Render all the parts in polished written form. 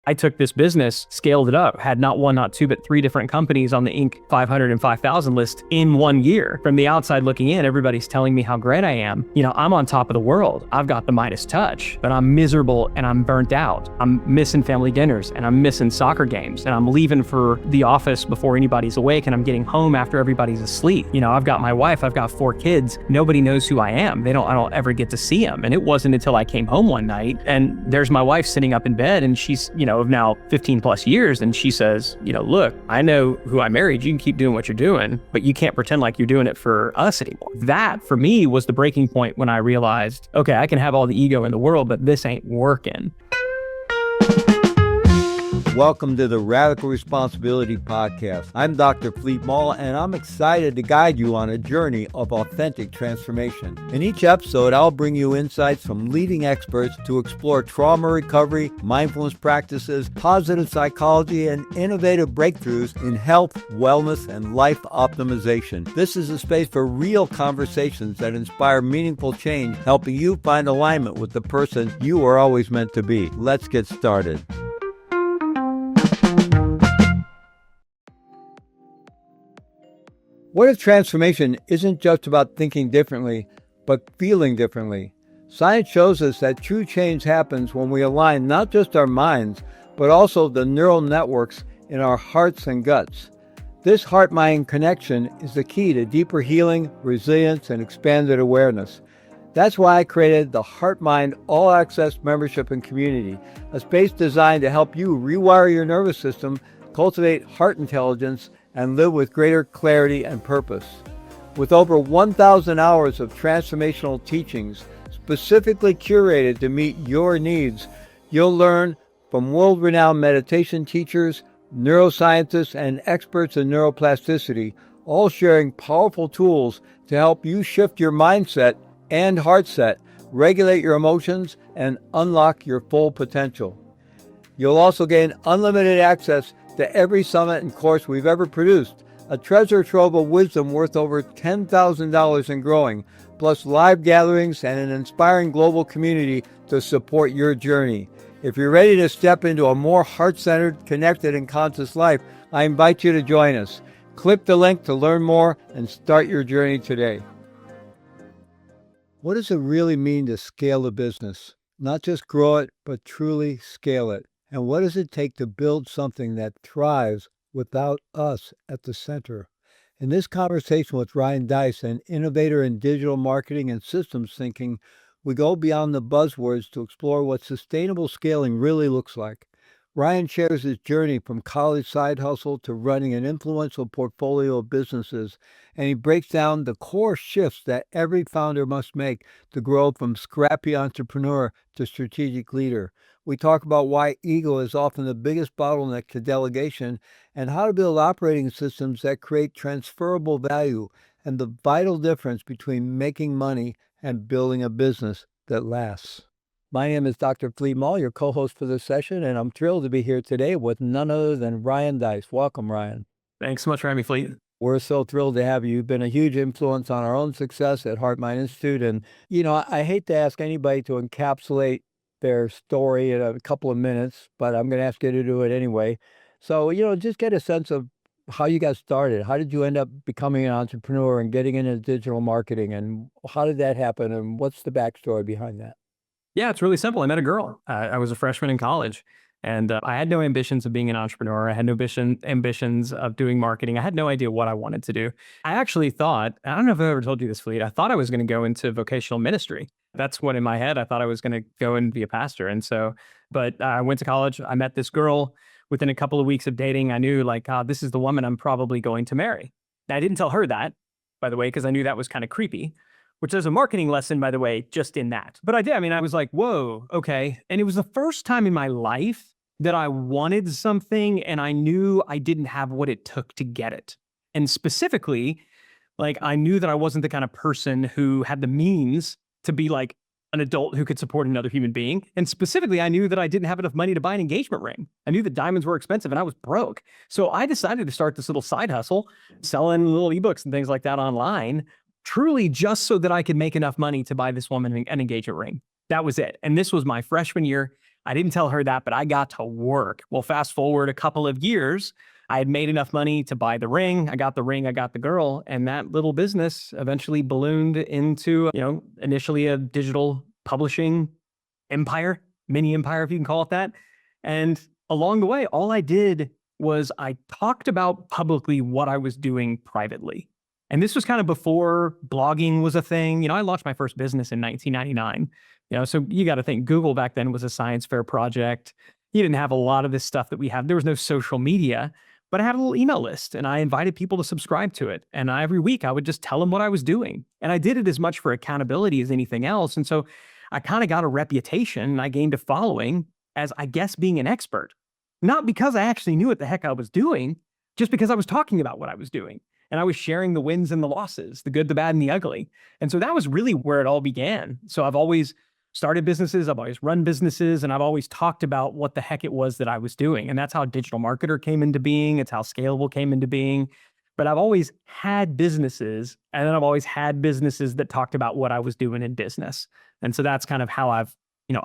I took this business, scaled it up, had not one, not two, but 3 different companies on the Inc. 500 and 5,000 list in 1 year. From the outside looking in, everybody's telling me how great I am. I'm on top of the world. I've got the Midas touch, but I'm miserable and I'm burnt out. I'm missing family dinners and I'm missing soccer games and I'm leaving for the office before anybody's awake and I'm getting home after everybody's asleep. I've got my wife, I've got 4 kids. Nobody knows who I am. I don't ever get to see them. And it wasn't until I came home one night and there's my wife sitting up in bed and she's, of now 15 plus years. And she says, look, I know who I married. You can keep doing what you're doing, but you can't pretend like you're doing it for us anymore. That for me was the breaking point when I realized, okay, I can have all the ego in the world, but this ain't working. Welcome to the Radical Responsibility Podcast. I'm Dr. Fleet Mall, and I'm excited to guide you on a journey of authentic transformation. In each episode, I'll bring you insights from leading experts to explore trauma recovery, mindfulness practices, positive psychology, and innovative breakthroughs in health, wellness, and life optimization. This is a space for real conversations that inspire meaningful change, helping you find alignment with the person you were always meant to be. Let's get started. What if transformation isn't just about thinking differently, but feeling differently? Science shows us that true change happens when we align not just our minds, but also the neural networks in our hearts and guts. This heart-mind connection is the key to deeper healing, resilience, and expanded awareness. That's why I created the Heart-Mind All-Access Membership and Community, a space designed to help you rewire your nervous system, cultivate heart intelligence, and live with greater clarity and purpose. With over 1,000 hours of transformational teachings specifically curated to meet your needs, you'll learn from world-renowned meditation teachers, neuroscientists, and experts in neuroplasticity, all sharing powerful tools to help you shift your mindset and heart set, regulate your emotions, and unlock your full potential. You'll also gain unlimited access to every summit and course we've ever produced, a treasure trove of wisdom worth over $10,000 and growing, plus live gatherings and an inspiring global community to support your journey. If you're ready to step into a more heart-centered, connected, and conscious life, I invite you to join us. Click the link to learn more and start your journey today. What does it really mean to scale a business? Not just grow it, but truly scale it. And what does it take to build something that thrives without us at the center? In this conversation with Ryan Deiss, an innovator in digital marketing and systems thinking, we go beyond the buzzwords to explore what sustainable scaling really looks like. Ryan shares his journey from college side hustle to running an influential portfolio of businesses, and he breaks down the core shifts that every founder must make to grow from scrappy entrepreneur to strategic leader. We talk about why ego is often the biggest bottleneck to delegation and how to build operating systems that create transferable value and the vital difference between making money and building a business that lasts. My name is Dr. Fleet Mall, your co-host for this session, and I'm thrilled to be here today with none other than Ryan Deiss. Welcome, Ryan. Thanks so much for having me, Fleet. We're so thrilled to have you. You've been a huge influence on our own success at Heart Mind Institute. And, I hate to ask anybody to encapsulate their story in a couple of minutes, but I'm going to ask you to do it anyway. So, just get a sense of how you got started. How did you end up becoming an entrepreneur and getting into digital marketing? And how did that happen? And what's the backstory behind that? Yeah, it's really simple. I met a girl. I was a freshman in college and I had no ambitions of being an entrepreneur. I had no ambitions of doing marketing. I had no idea what I wanted to do. I actually thought, I don't know if I ever told you this, Fleet, I thought I was going to go into vocational ministry. That's what in my head, I thought I was going to go and be a pastor. But I went to college. I met this girl. Within a couple of weeks of dating, I knew this is the woman I'm probably going to marry. Now, I didn't tell her that, by the way, because I knew that was kind of creepy. Which is a marketing lesson, by the way, just in that. But I did. I was like, whoa, okay. And it was the first time in my life that I wanted something and I knew I didn't have what it took to get it. And specifically, I knew that I wasn't the kind of person who had the means to be an adult who could support another human being. And specifically, I knew that I didn't have enough money to buy an engagement ring. I knew that diamonds were expensive and I was broke. So I decided to start this little side hustle, selling little ebooks and things like that online, truly just so that I could make enough money to buy this woman an engagement ring. That was it. And this was my freshman year. I didn't tell her that, but I got to work. Well, fast forward a couple of years, I had made enough money to buy the ring. I got the ring, I got the girl, and that little business eventually ballooned into, initially a digital publishing empire, mini empire, if you can call it that. And along the way, all I did was I talked about publicly what I was doing privately. And this was kind of before blogging was a thing. I launched my first business in 1999. So you got to think Google back then was a science fair project. You didn't have a lot of this stuff that we have. There was no social media, but I had a little email list and I invited people to subscribe to it. And every week I would just tell them what I was doing. And I did it as much for accountability as anything else. And so I kind of got a reputation and I gained a following as, I guess, being an expert. Not because I actually knew what the heck I was doing, just because I was talking about what I was doing. And I was sharing the wins and the losses, the good, the bad, and the ugly. And so that was really where it all began. So I've always started businesses, I've always run businesses, and I've always talked about what the heck it was that I was doing. And that's how DigitalMarketer came into being. It's how Scalable came into being. But I've always had businesses, and then I've always had businesses that talked about what I was doing in business. And so that's kind of how I've,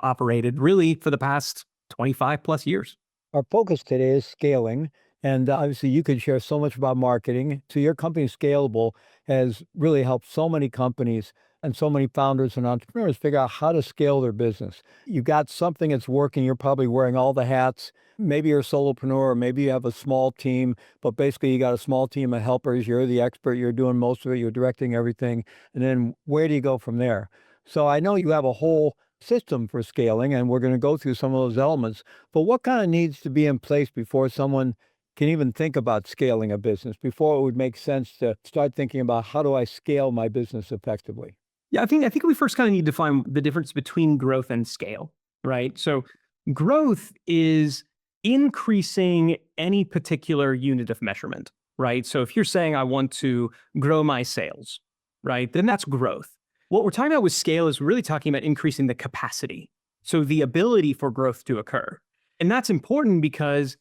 operated really for the past 25 plus years. Our focus today is scaling. And obviously, you could share so much about marketing. So, your company, Scalable, has really helped so many companies and so many founders and entrepreneurs figure out how to scale their business. You've got something that's working. You're probably wearing all the hats. Maybe you're a solopreneur, or maybe you have a small team, but basically, you got a small team of helpers. You're the expert. You're doing most of it. You're directing everything. And then where do you go from there? So, I know you have a whole system for scaling, and we're going to go through some of those elements. But what kind of needs to be in place before someone can even think about scaling a business, before it would make sense to start thinking about how do I scale my business effectively? Yeah, I think we first kind of need to find the difference between growth and scale, right? So growth is increasing any particular unit of measurement, right? So if you're saying I want to grow my sales, right, then that's growth. What we're talking about with scale is really talking about increasing the capacity. So the ability for growth to occur. And that's important because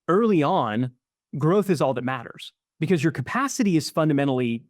early on, growth is all that matters because your capacity is fundamentally,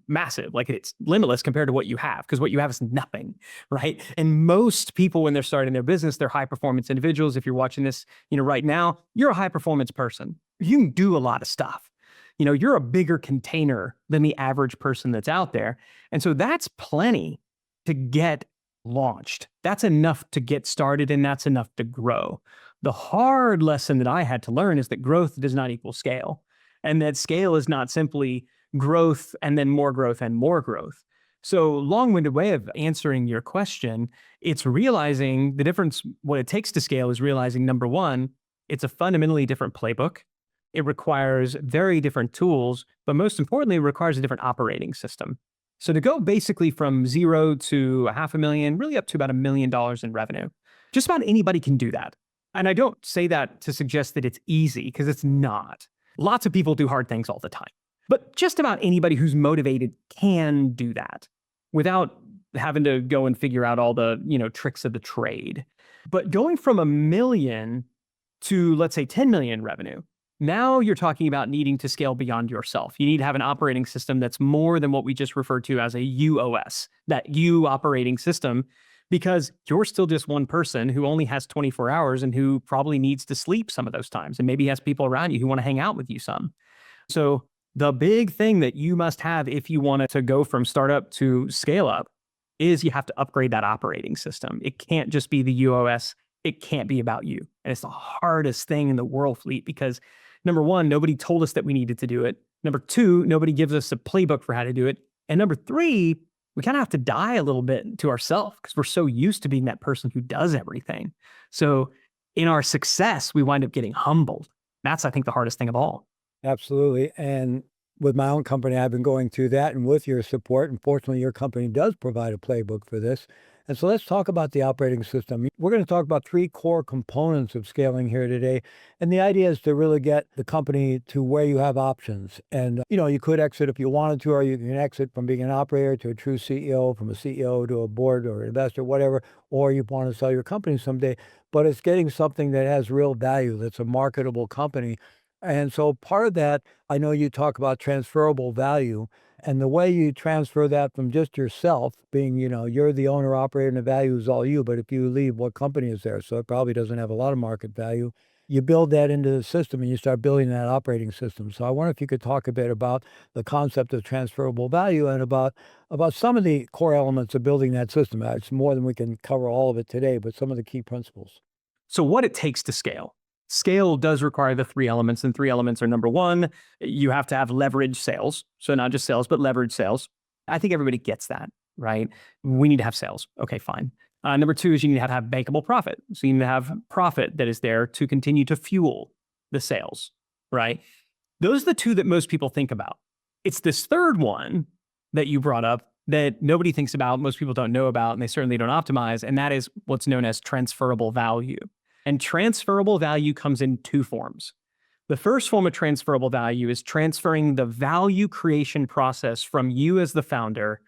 massive. Like it's limitless compared to what you have, because what you have is nothing, right? And most people, when they're starting their business, they're high performance individuals. If you're watching this, right now, you're a high performance person. You can do a lot of stuff. You're a bigger container than the average person that's out there. And so that's plenty to get launched. That's enough to get started, and that's enough to grow. The hard lesson that I had to learn is that growth does not equal scale, and that scale is not simply growth and then more growth and more growth. So, long-winded way of answering your question, it's realizing the difference. What it takes to scale is realizing, number one, it's a fundamentally different playbook. It requires very different tools, but most importantly, it requires a different operating system. So to go basically from zero to $500,000, really up to about $1 million in revenue, just about anybody can do that. And I don't say that to suggest that it's easy, because it's not. Lots of people do hard things all the time. But just about anybody who's motivated can do that without having to go and figure out all the, tricks of the trade. But going from 1 million to, let's say, 10 million revenue, now you're talking about needing to scale beyond yourself. You need to have an operating system that's more than what we just referred to as a UOS, that U operating system, because you're still just one person who only has 24 hours and who probably needs to sleep some of those times, and maybe has people around you who want to hang out with you some. So the big thing that you must have if you want to go from startup to scale up is you have to upgrade that operating system. It can't just be the UOS. It can't be about you. And it's the hardest thing in the world, Fleet, because number one, nobody told us that we needed to do it. Number two, nobody gives us a playbook for how to do it. And number three, we kind of have to die a little bit to ourselves because we're so used to being that person who does everything. So in our success, we wind up getting humbled. That's, I think, the hardest thing of all. Absolutely. And with my own company, I've been going through that, and with your support, and fortunately, your company does provide a playbook for this. And so let's talk about the operating system. We're going to talk about 3 core components of scaling here today. And the idea is to really get the company to where you have options. And, you could exit if you wanted to, or you can exit from being an operator to a true CEO, from a CEO to a board or investor, whatever, or you want to sell your company someday. But it's getting something that has real value, that's a marketable company. And so part of that, I know you talk about transferable value. And the way you transfer that from just yourself, being, you're the owner, operator, and the value is all you, but if you leave, what company is there? So it probably doesn't have a lot of market value. You build that into the system and you start building that operating system. So I wonder if you could talk a bit about the concept of transferable value and about some of the core elements of building that system. It's more than we can cover all of it today, but some of the key principles. So what it takes to scale. Scale does require the three elements, and three elements are: number one, you have to have leverage sales. So not just sales, but leverage sales. I think everybody gets that, right? We need to have sales. Okay, fine. Number two is you need to have bankable profit. So you need to have profit that is there to continue to fuel the sales, right? Those are the two that most people think about. It's this third one that you brought up that nobody thinks about, most people don't know about, and they certainly don't optimize, and that is what's known as transferable value. And transferable value comes in two forms. The first form of transferable value is transferring the value creation process from you as the founder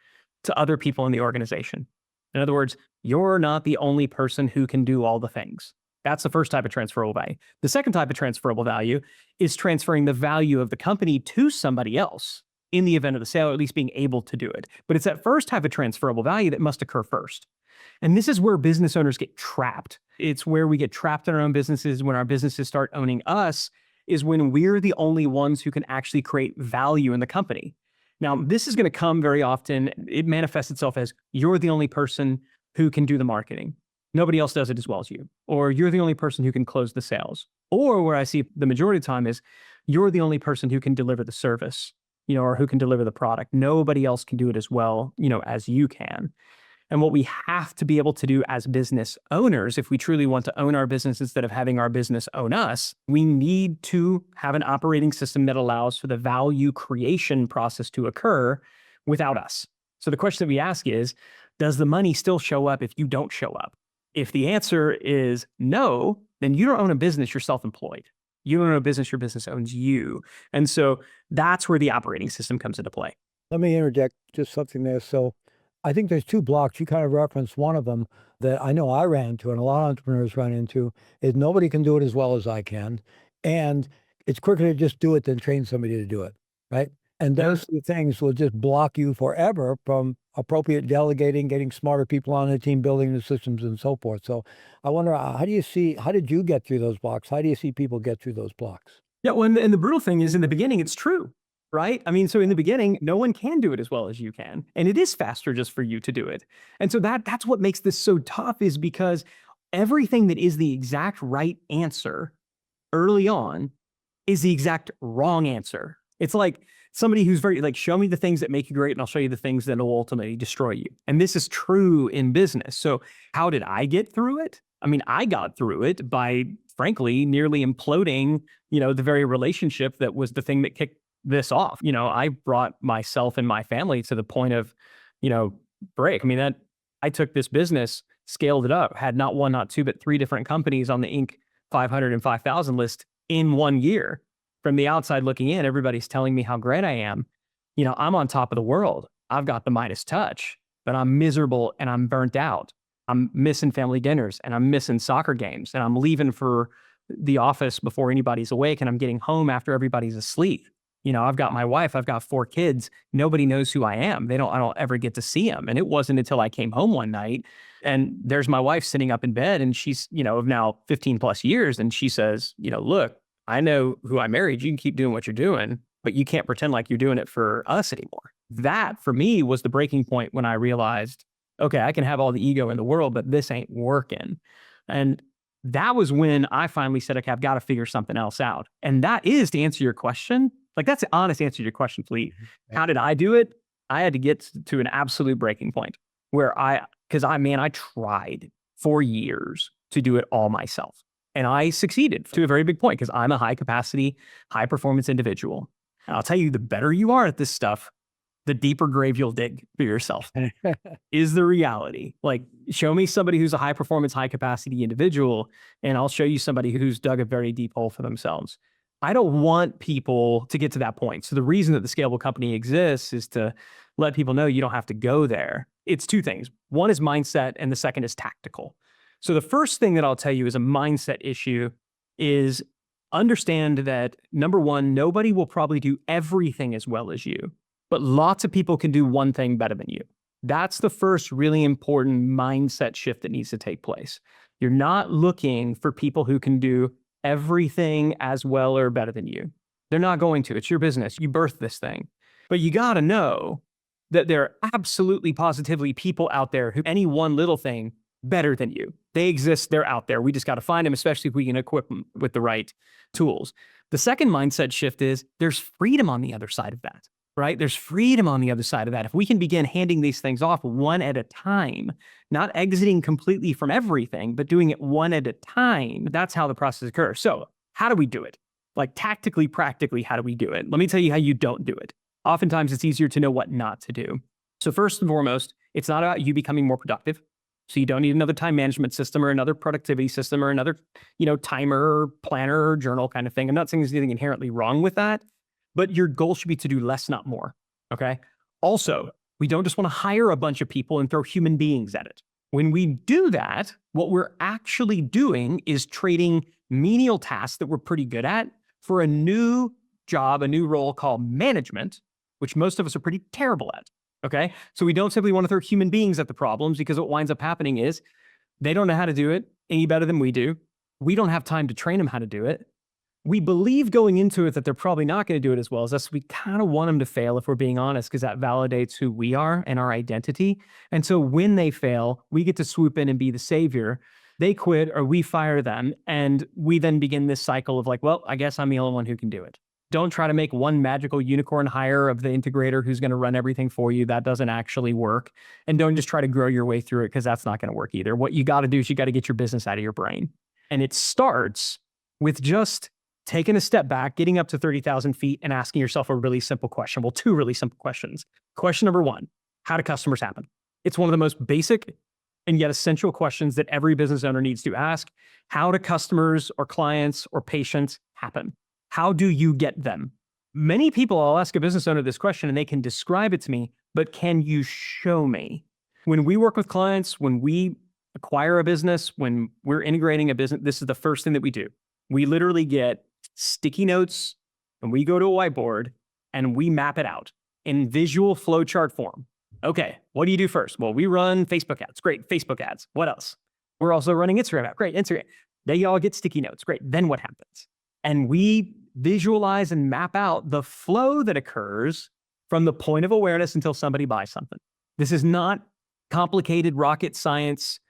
to other people in the organization. In other words, you're not the only person who can do all the things. That's the first type of transferable value. The second type of transferable value is transferring the value of the company to somebody else in the event of the sale, or at least being able to do it. But it's that first type of transferable value that must occur first. And this is where business owners get trapped. It's where we get trapped in our own businesses when our businesses start owning us, is when we're the only ones who can actually create value in the company. Now, this is going to come very often. It manifests itself as you're the only person who can do the marketing. Nobody else does it as well as you. Or you're the only person who can close the sales. Or where I see the majority of the time is you're the only person who can deliver the service, or who can deliver the product. Nobody else can do it as well, as you can. And what we have to be able to do as business owners, if we truly want to own our business instead of having our business own us, we need to have an operating system that allows for the value creation process to occur without us. So the question that we ask is, does the money still show up if you don't show up? If the answer is no, then you don't own a business, you're self-employed. You don't own a business, your business owns you. And so that's where the operating system comes into play. Let me interject just something there. So I think there's two blocks. You kind of referenced one of them that I know I ran into and a lot of entrepreneurs run into is nobody can do it as well as I can. And it's quicker to just do it than train somebody to do it, right? And those two things will just block you forever from appropriate delegating, getting smarter people on the team, building the systems and so forth. So I wonder, how did you get through those blocks? How do you see people get through those blocks? Yeah, well, and the brutal thing is in the beginning, it's true, right? I mean, so in the beginning, no one can do it as well as you can. And it is faster just for you to do it. And so that's what makes this so tough, is because everything that is the exact right answer early on is the exact wrong answer. It's like somebody who's very like, show me the things that make you great and I'll show you the things that will ultimately destroy you. And this is true in business. So how did I get through it? I mean, I got through it by, frankly, nearly imploding, the very relationship that was the thing that kicked this off. I brought myself and my family to the point of, break. I mean, I took this business, scaled it up, had not one, not two, but three different companies on the Inc. 500 and 5,000 list in 1 year. From the outside looking in, everybody's telling me how great I am. I'm on top of the world. I've got the Midas touch, but I'm miserable and I'm burnt out. I'm missing family dinners and I'm missing soccer games and I'm leaving for the office before anybody's awake and I'm getting home after everybody's asleep. I've got my wife, I've got 4 kids. Nobody knows who I am. I don't ever get to see them. And it wasn't until I came home one night and there's my wife sitting up in bed and she's, of now 15 plus years. And she says, look, I know who I married. You can keep doing what you're doing, but you can't pretend like you're doing it for us anymore. That for me was the breaking point when I realized, okay, I can have all the ego in the world, but this ain't working. And that was when I finally said, okay, I've got to figure something else out. And that is, to answer your question, like that's the honest answer to your question, Fleet. How did I do it? I had to get to an absolute breaking point where I tried for years to do it all myself. And I succeeded to a very big point because I'm a high capacity, high performance individual. And I'll tell you, the better you are at this stuff, the deeper grave you'll dig for yourself is the reality. Like, show me somebody who's a high performance, high capacity individual, and I'll show you somebody who's dug a very deep hole for themselves. I don't want people to get to that point. So the reason that the Scalable Company exists is to let people know you don't have to go there. It's two things. One is mindset and the second is tactical. So the first thing that I'll tell you is a mindset issue is understand that, number one, nobody will probably do everything as well as you. but lots of people can do one thing better than you. That's the first really important mindset shift that needs to take place. You're not looking for people who can do everything as well or better than you. They're not going to. It's your business. You birthed this thing. But you got to know that there are absolutely positively people out there who any one little thing better than you. They exist. They're out there. We just got to find them, especially if we can equip them with the right tools. The second mindset shift is there's freedom on the other side of that, right? There's freedom on the other side of that. If we can begin handing these things off one at a time, not exiting completely from everything, but doing it one at a time, that's how the process occurs. So how do we do it? Like tactically, practically, how do we do it? Let me tell you how you don't do it. Oftentimes it's easier to know what not to do. So first and foremost, it's not about you becoming more productive. So you don't need another time management system or another productivity system or another, timer, planner, or journal kind of thing. I'm not saying there's anything inherently wrong with that, but your goal should be to do less, not more. Okay. Also, we don't just want to hire a bunch of people and throw human beings at it. When we do that, what we're actually doing is trading menial tasks that we're pretty good at for a new job, a new role called management, which most of us are pretty terrible at. Okay. So we don't simply want to throw human beings at the problems, because what winds up happening is they don't know how to do it any better than we do. We don't have time to train them how to do it. We believe going into it that they're probably not going to do it as well as us. We kind of want them to fail, if we're being honest, because that validates who we are and our identity. And so when they fail, we get to swoop in and be the savior. They quit or we fire them. And we then begin this cycle of like, well, I guess I'm the only one who can do it. Don't try to make one magical unicorn hire of the integrator who's going to run everything for you. That doesn't actually work. And don't just try to grow your way through it, because that's not going to work either. What you got to do is you got to get your business out of your brain. And it starts with just taking a step back, getting up to 30,000 feet and asking yourself a really simple question. Well, two really simple questions. Question number one, how do customers happen? It's one of the most basic and yet essential questions that every business owner needs to ask. How do customers or clients or patients happen? How do you get them? Many people, I'll ask a business owner this question and they can describe it to me, but can you show me? When we work with clients, when we acquire a business, when we're integrating a business, this is the first thing that we do. We literally get sticky notes and we go to a whiteboard and we map it out in visual flowchart form. Okay, what do you do first? Well, we run Facebook ads. Great, Facebook ads. What else? We're also running Instagram ads. Great, Instagram. They all get sticky notes. Great, then what happens? And we visualize and map out the flow that occurs from the point of awareness until somebody buys something. This is not complicated rocket science,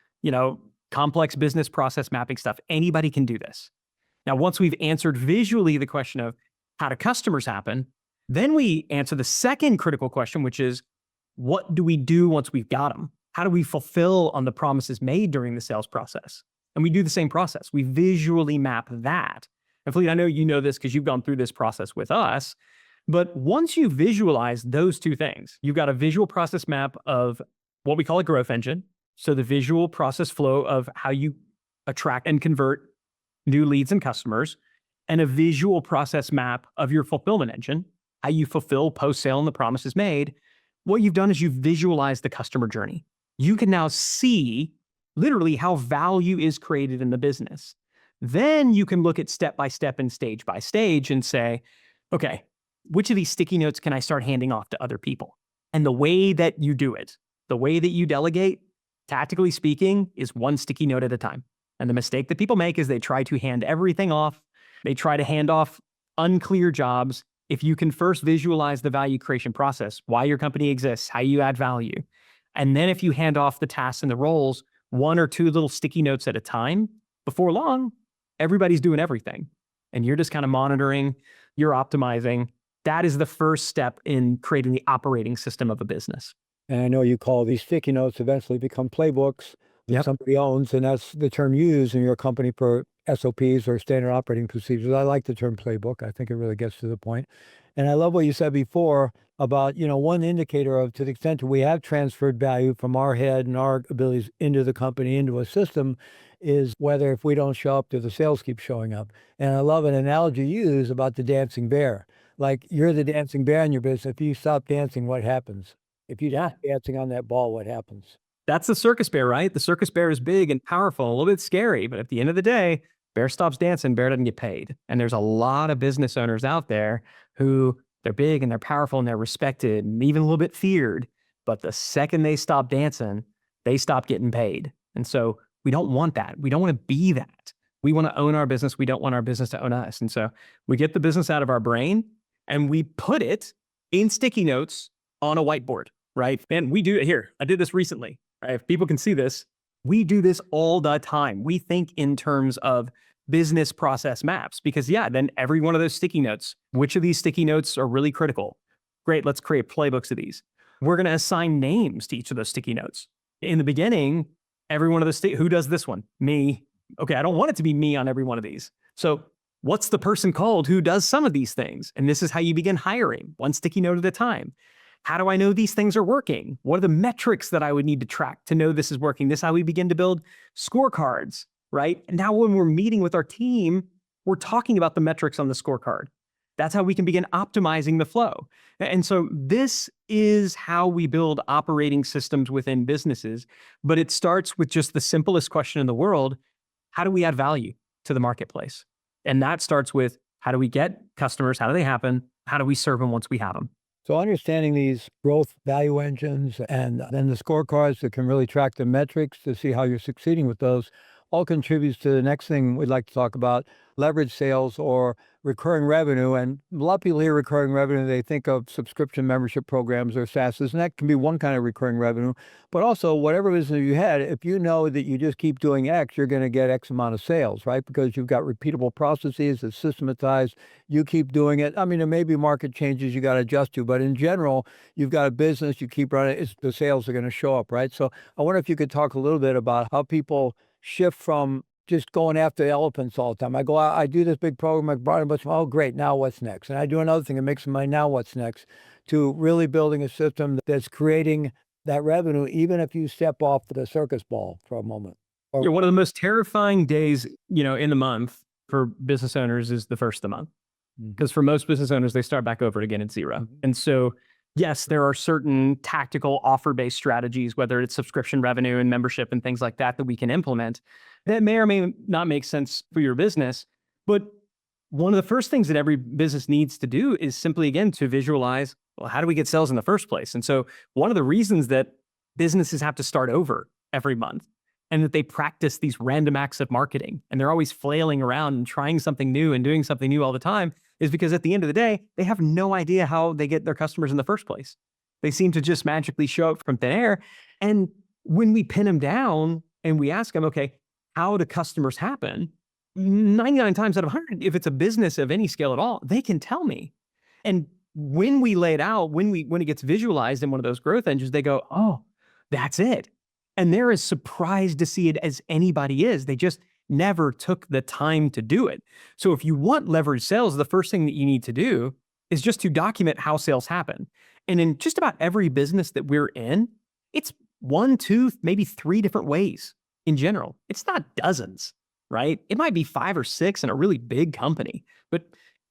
complex business process mapping stuff. Anybody can do this. Now, once we've answered visually the question of how do customers happen, then we answer the second critical question, which is, what do we do once we've got them? How do we fulfill on the promises made during the sales process? And we do the same process. We visually map that. And Fleet, I know you know this because you've gone through this process with us, but once you visualize those two things, you've got a visual process map of what we call a growth engine. So the visual process flow of how you attract and convert new leads and customers, and a visual process map of your fulfillment engine, how you fulfill post-sale and the promises made. What you've done is you've visualized the customer journey. You can now see literally how value is created in the business. Then you can look at step by step and stage by stage and say, okay, which of these sticky notes can I start handing off to other people? And the way that you do it, the way that you delegate, tactically speaking, is one sticky note at a time. And the mistake that people make is they try to hand everything off. They try to hand off unclear jobs. If you can first visualize the value creation process, why your company exists, how you add value, and then if you hand off the tasks and the roles, one or two little sticky notes at a time, before long, everybody's doing everything. And you're just kind of monitoring, you're optimizing. That is the first step in creating the operating system of a business. And I know you call these sticky notes eventually become playbooks that Yep. somebody owns, and that's the term you use in your company for SOPs or standard operating procedures. I like the term playbook. I think it really gets to the point. And I love what you said before about, one indicator of, to the extent that we have transferred value from our head and our abilities into the company, into a system, is whether if we don't show up, do the sales keep showing up. And I love an analogy you use about the dancing bear. Like, you're the dancing bear in your business. If you stop dancing, what happens? If you stop dancing on that ball, what happens? That's the circus bear, right? The circus bear is big and powerful, a little bit scary, but at the end of the day, bear stops dancing, bear doesn't get paid. And there's a lot of business owners out there who They're big and they're powerful and they're respected and even a little bit feared. But the second they stop dancing, they stop getting paid. And so we don't want that. We don't want to be that. We want to own our business. We don't want our business to own us. And so we get the business out of our brain and we put it in sticky notes on a whiteboard, right? And we do it here. I did this recently, right? If people can see this, we do this all the time. We think in terms of business process maps because then every one of those sticky notes, which of these sticky notes are really critical? Great, let's create playbooks of these. We're going to assign names to each of those sticky notes. In the beginning, every one of the who does this one? Me. Okay, I don't want it to be me on every one of these. So what's the person called who does some of these things? And this is how you begin hiring, one sticky note at a time. How do I know these things are working? What are the metrics that I would need to track to know this is working? This is how we begin to build scorecards, right? And now when we're meeting with our team, we're talking about the metrics on the scorecard. That's how we can begin optimizing the flow. And so this is how we build operating systems within businesses, but it starts with just the simplest question in the world. How do we add value to the marketplace? And that starts with, how do we get customers? How do they happen? How do we serve them once we have them? So understanding these growth value engines and then the scorecards that can really track the metrics to see how you're succeeding with those all contributes to the next thing we'd like to talk about, leverage sales or recurring revenue. And a lot of people hear recurring revenue, they think of subscription membership programs or SaaSes, and that can be one kind of recurring revenue. But also, whatever business you had, if you know that you just keep doing X, you're going to get X amount of sales, right? Because you've got repeatable processes, it's systematized, you keep doing it. I mean, there may be market changes you got to adjust to, but in general, you've got a business, you keep running, the sales are going to show up, right? So I wonder if you could talk a little bit about how people shift from just going after the elephants all the time. I go out, I do this big program, I brought a bunch of, oh, great, now what's next? And I do another thing and make some money, now what's next? To really building a system that's creating that revenue, even if you step off the circus ball for a moment. One of the most terrifying days, in the month for business owners is the first of the month. Because for most business owners, they start back over again at zero. And so, yes, there are certain tactical offer-based strategies, whether it's subscription revenue and membership and things like that we can implement that may or may not make sense for your business. But one of the first things that every business needs to do is simply, again, to visualize, well, how do we get sales in the first place? And so one of the reasons that businesses have to start over every month and that they practice these random acts of marketing and they're always flailing around and trying something new and doing something new all the time is because at the end of the day, they have no idea how they get their customers in the first place. They seem to just magically show up from thin air. And when we pin them down and we ask them, okay, how do customers happen? 99 times out of 100, if it's a business of any scale at all, they can tell me. And when we lay it out, when it gets visualized in one of those growth engines, they go, oh, that's it. And they're as surprised to see it as anybody is. They just never took the time to do it. So if you want leverage sales, the first thing that you need to do is just to document how sales happen. And in just about every business that we're in, it's 1, 2, maybe 3 different ways in general. It's not dozens, right? It might be 5 or 6 in a really big company. But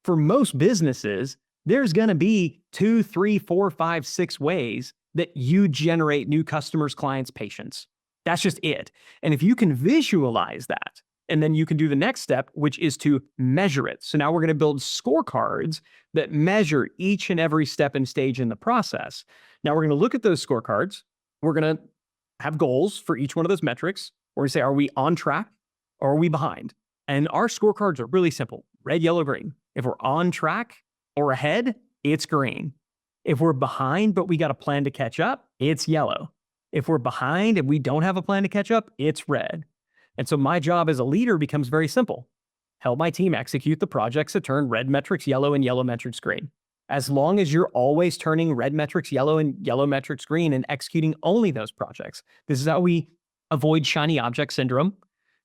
for most businesses, there's going to be 2, 3, 4, 5, 6 ways that you generate new customers, clients, patients. That's just it. And if you can visualize that, and then you can do the next step, which is to measure it. So now we're going to build scorecards that measure each and every step and stage in the process. Now we're going to look at those scorecards. We're going to have goals for each one of those metrics. We're going to say, are we on track or are we behind? And our scorecards are really simple: red, yellow, green. If we're on track or ahead, it's green. If we're behind, but we got a plan to catch up, it's yellow. If we're behind and we don't have a plan to catch up, it's red. And so my job as a leader becomes very simple. Help my team execute the projects that turn red metrics yellow and yellow metrics green. As long as you're always turning red metrics yellow and yellow metrics green and executing only those projects, this is how we avoid shiny object syndrome.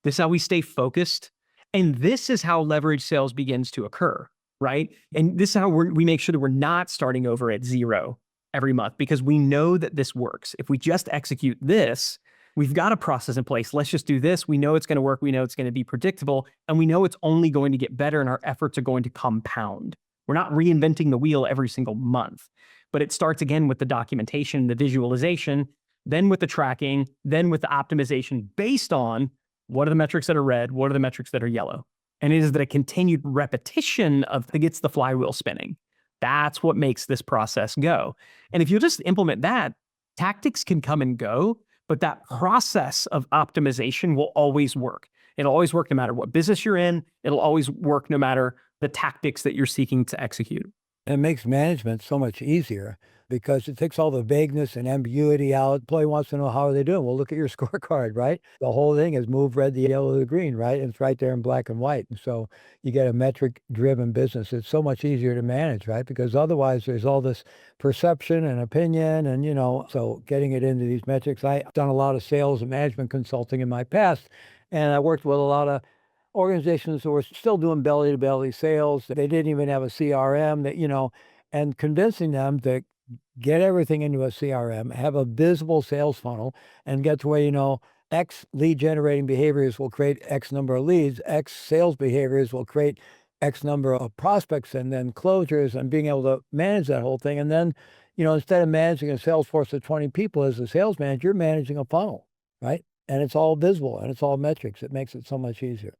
This is how we stay focused. And this is how leverage sales begins to occur, right? And this is how we make sure that we're not starting over at zero every month, because we know that this works. If we just execute this, we've got a process in place. Let's just do this. We know it's going to work. We know it's going to be predictable. And we know it's only going to get better and our efforts are going to compound. We're not reinventing the wheel every single month, but it starts again with the documentation, the visualization, then with the tracking, then with the optimization based on what are the metrics that are red, what are the metrics that are yellow. And it is that a continued repetition of that gets the flywheel spinning. That's what makes this process go. And if you just implement that, tactics can come and go, but that process of optimization will always work. It'll always work no matter what business you're in. It'll always work no matter the tactics that you're seeking to execute. It makes management so much easier because it takes all the vagueness and ambiguity out. Employee wants to know how are they doing. Well, look at your scorecard, right? The whole thing is move red, the yellow, the green, right? And it's right there in black and white. And so you get a metric-driven business. It's so much easier to manage, right? Because otherwise there's all this perception and opinion and, so getting it into these metrics. I've done a lot of sales and management consulting in my past, and I worked with a lot of organizations who were still doing belly-to-belly sales. They didn't even have a CRM, and convincing them to get everything into a CRM, have a visible sales funnel, and get to where, X lead generating behaviors will create X number of leads, X sales behaviors will create X number of prospects and then closures, and being able to manage that whole thing. And then, instead of managing a sales force of 20 people as a sales manager, you're managing a funnel, right? And it's all visible and it's all metrics. It makes it so much easier.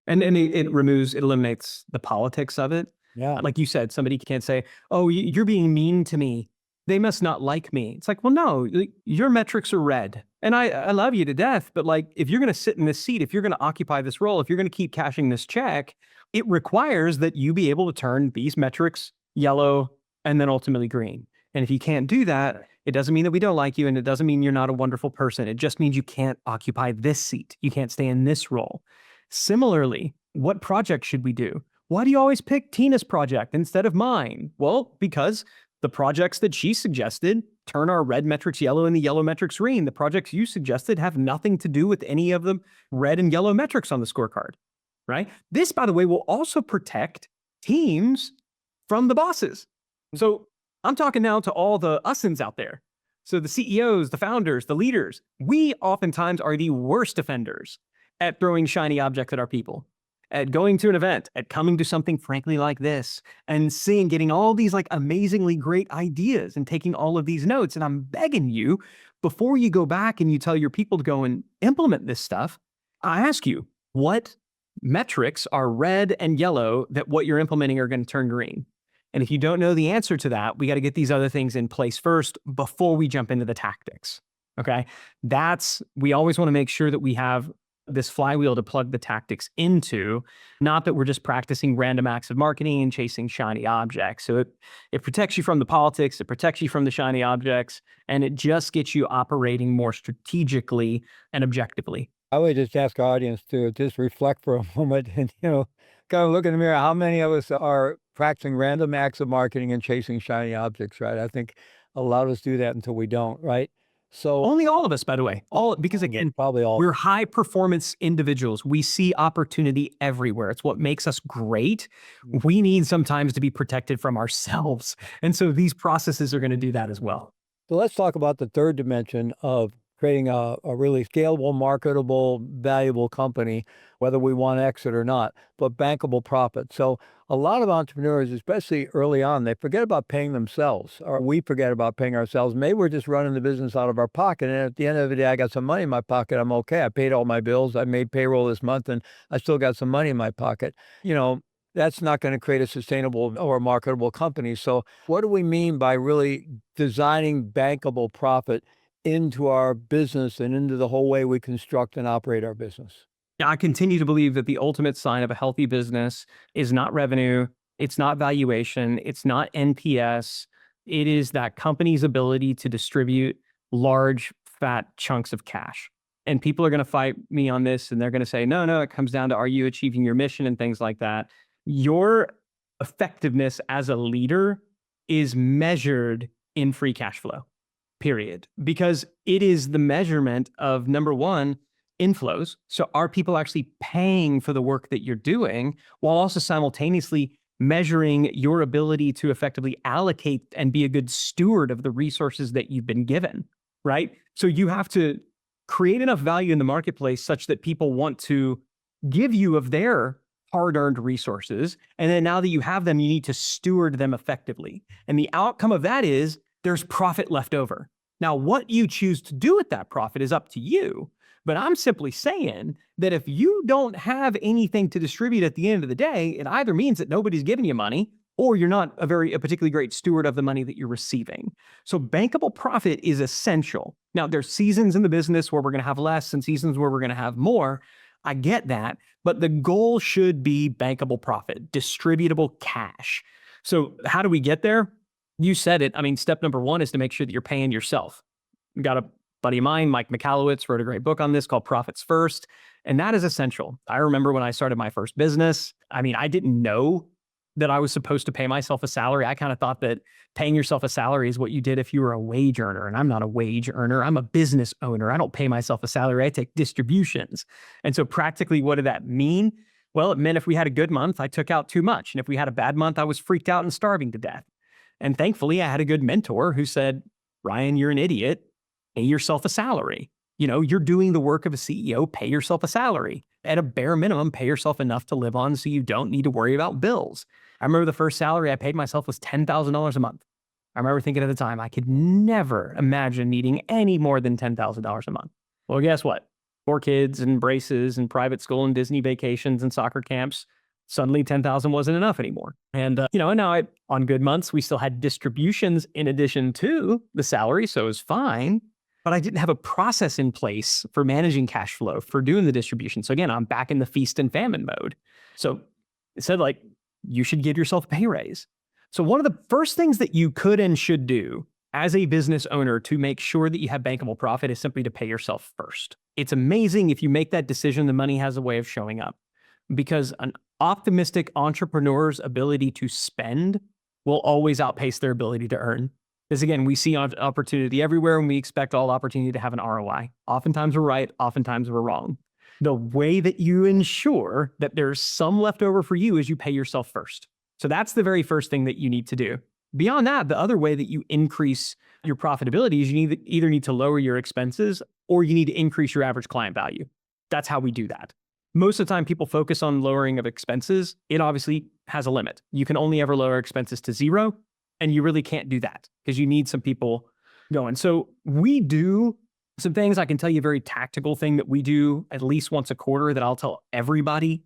And it eliminates the politics of it. Yeah. Like you said, somebody can't say, oh, you're being mean to me. They must not like me. It's like, well, no, your metrics are red. And I love you to death, but like, if you're going to sit in this seat, if you're going to occupy this role, if you're going to keep cashing this check, it requires that you be able to turn these metrics yellow and then ultimately green. And if you can't do that, it doesn't mean that we don't like you, and it doesn't mean you're not a wonderful person. It just means you can't occupy this seat. You can't stay in this role. Similarly, what project should we do? Why do you always pick Tina's project instead of mine? Well, because the projects that she suggested turn our red metrics yellow and the yellow metrics green. The projects you suggested have nothing to do with any of the red and yellow metrics on the scorecard, right? This, by the way, will also protect teams from the bosses. So I'm talking now to all the usins out there. So the CEOs, the founders, the leaders, we oftentimes are the worst offenders at throwing shiny objects at our people, at going to an event, at coming to something frankly like this and getting all these like amazingly great ideas and taking all of these notes. And I'm begging you, before you go back and you tell your people to go and implement this stuff, I ask you, what metrics are red and yellow that what you're implementing are going to turn green? And if you don't know the answer to that, we got to get these other things in place first before we jump into the tactics. Okay. We always want to make sure that we have this flywheel to plug the tactics into, not that we're just practicing random acts of marketing and chasing shiny objects. So it protects you from the politics, it protects you from the shiny objects, and it just gets you operating more strategically and objectively. I would just ask our audience to just reflect for a moment and, kind of look in the mirror. How many of us are practicing random acts of marketing and chasing shiny objects, right? I think a lot of us do that until we don't, right? So only all of us, by the way, because again, probably all. We're high performance individuals. We see opportunity everywhere. It's what makes us great. We need sometimes to be protected from ourselves. And so these processes are going to do that as well. So let's talk about the third dimension of creating a really scalable, marketable, valuable company, whether we want to exit or not, but bankable profit. So a lot of entrepreneurs, especially early on, they forget about paying themselves, or we forget about paying ourselves. Maybe we're just running the business out of our pocket. And at the end of the day, I got some money in my pocket. I'm okay. I paid all my bills. I made payroll this month and I still got some money in my pocket. That's not going to create a sustainable or marketable company. So what do we mean by really designing bankable profit into our business and into the whole way we construct and operate our business? I continue to believe that the ultimate sign of a healthy business is not revenue, it's not valuation, it's not NPS. It is that company's ability to distribute large, fat chunks of cash. And people are going to fight me on this, and they're going to say, no, it comes down to, are you achieving your mission and things like that. Your effectiveness as a leader is measured in free cash flow. Period. Because it is the measurement of, number one, inflows. So are people actually paying for the work that you're doing, while also simultaneously measuring your ability to effectively allocate and be a good steward of the resources that you've been given, right? So you have to create enough value in the marketplace such that people want to give you of their hard-earned resources. And then now that you have them, you need to steward them effectively. And the outcome of that is there's profit left over. Now, what you choose to do with that profit is up to you. But I'm simply saying that if you don't have anything to distribute at the end of the day, it either means that nobody's giving you money, or you're not a particularly great steward of the money that you're receiving. So bankable profit is essential. Now, there's seasons in the business where we're going to have less and seasons where we're going to have more. I get that, but the goal should be bankable profit, distributable cash. So how do we get there? You said it. I mean, step number one is to make sure that you're paying yourself. Got a buddy of mine, Mike Michalowicz, wrote a great book on this called Profits First. And that is essential. I remember when I started my first business, I mean, I didn't know that I was supposed to pay myself a salary. I kind of thought that paying yourself a salary is what you did if you were a wage earner. And I'm not a wage earner. I'm a business owner. I don't pay myself a salary. I take distributions. And so practically, what did that mean? Well, it meant if we had a good month, I took out too much. And if we had a bad month, I was freaked out and starving to death. And thankfully, I had a good mentor who said, Ryan, you're an idiot. Pay yourself a salary. You know, you're doing the work of a CEO, pay yourself a salary. At a bare minimum, pay yourself enough to live on so you don't need to worry about bills. I remember the first salary I paid myself was $10,000 a month. I remember thinking at the time, I could never imagine needing any more than $10,000 a month. Well, guess what? 4 kids and braces and private school and Disney vacations and soccer camps. Suddenly 10,000 wasn't enough anymore. And, and now on good months, we still had distributions in addition to the salary. So it was fine. But I didn't have a process in place for managing cash flow, for doing the distribution. So again, I'm back in the feast and famine mode. So it said you should give yourself a pay raise. So one of the first things that you could and should do as a business owner to make sure that you have bankable profit is simply to pay yourself first. It's amazing if you make that decision, the money has a way of showing up, because an optimistic entrepreneur's ability to spend will always outpace their ability to earn. Because again, we see opportunity everywhere and we expect all opportunity to have an ROI. Oftentimes we're right, oftentimes we're wrong. The way that you ensure that there's some left over for you is you pay yourself first. So that's the very first thing that you need to do. Beyond that, the other way that you increase your profitability is you either need to lower your expenses or you need to increase your average client value. That's how we do that. Most of the time, people focus on lowering of expenses. It obviously has a limit. You can only ever lower expenses to 0. And you really can't do that because you need some people going. So we do some things. I can tell you a very tactical thing that we do at least once a quarter that I'll tell everybody